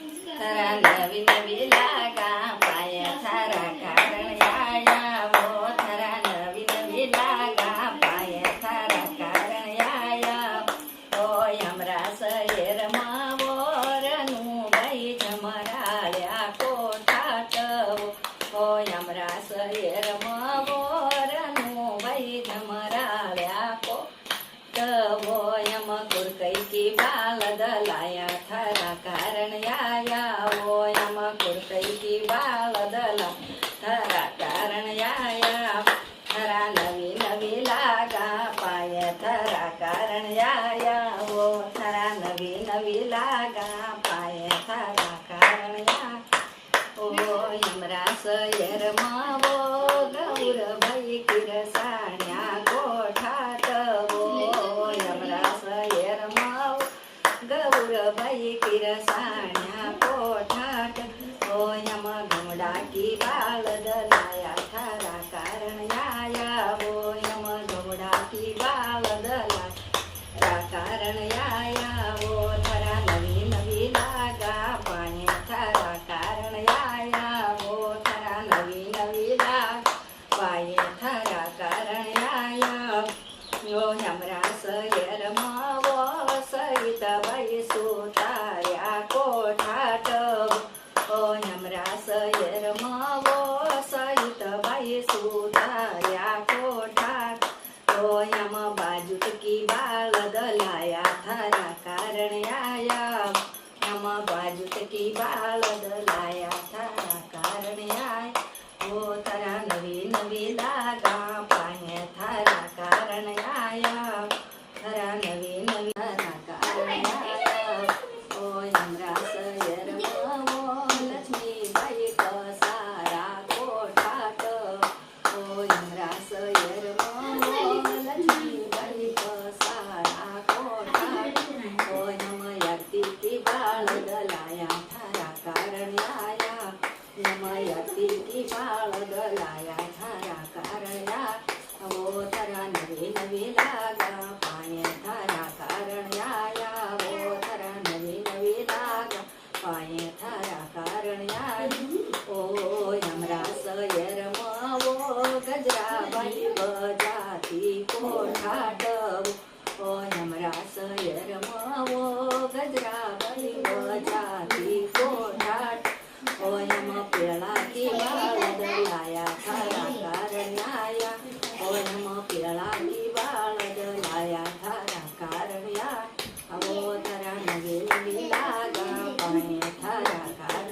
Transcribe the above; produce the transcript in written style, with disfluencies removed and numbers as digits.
थरा नवी नवी लागा पाया थारा कारण आया वो थरा नवी नवी लागा पाया थारा कारण आया ओ यमरा सैर मावरनु भाई झमराळ्या कोठात ओ यमरा सैर मावरनु भाई झमराळ्या कोठात वो यम कुरकैकी बाल दलाया थरा कारण आया वो यम कुरकैकी बाल दला थरा कारण आया थरा नवी नवी लागा पाय थरा कारण आया वो थरा नवी नवी लागा पाय थरा कारण आया ओ यमरा सैर मावो गौर भाई किरसाण्या कोठात वो यमरा सैर माव गौर भाई किरसाण्या कोठात ओ यम घोडाकी बाळ दलाया थारा कारण आया वो यम घोडाकी बाळ दलाया कारण आया वो थरा नवी नवी लागा पाणी थारा कारण आया वो थरा नवी नवी लाग पाय थारा कारण आया ओ यमरा सैर मावो सहित बाई सुतार्या कोठात ओ यमरा सैर मावो सहित बाई सुतार्या कोठात ओ यम बाजूत की बाळ दलाया थारा कारण आया यम बाजूत की बाळ दलाया थारा कारण आय ओ थरा नवी नवी लागा पाय थारा कारण आया थरा नवी नवी थारा कारण आया ओ यमरा सैर मावो लक्ष्मीबाई कसारा कोठात ओ यमरा सैर मावो लक्ष्मीबाई कसारा कोठात ओ यम यती की बाळ दलाया थारा कारण आया यम यती की बाळ दलाया थारा कारण आया वो थरा नवी नवी लागा पाय थारा कारण आया वो थरा नवी नवी लागा पाय थारा कारण आया ओ यमरा सैर मावो गजराबाई बजाती कोठात ओ यमरा सैर मावो गजराबाई बजाती कोठात ओ यम पिळा की बाळ दलाया थारा कारण आया ओ यम पिळा की बाळ दलाया थारा कारण आया वो थरा नवी नवी लागा पाय थारा कारण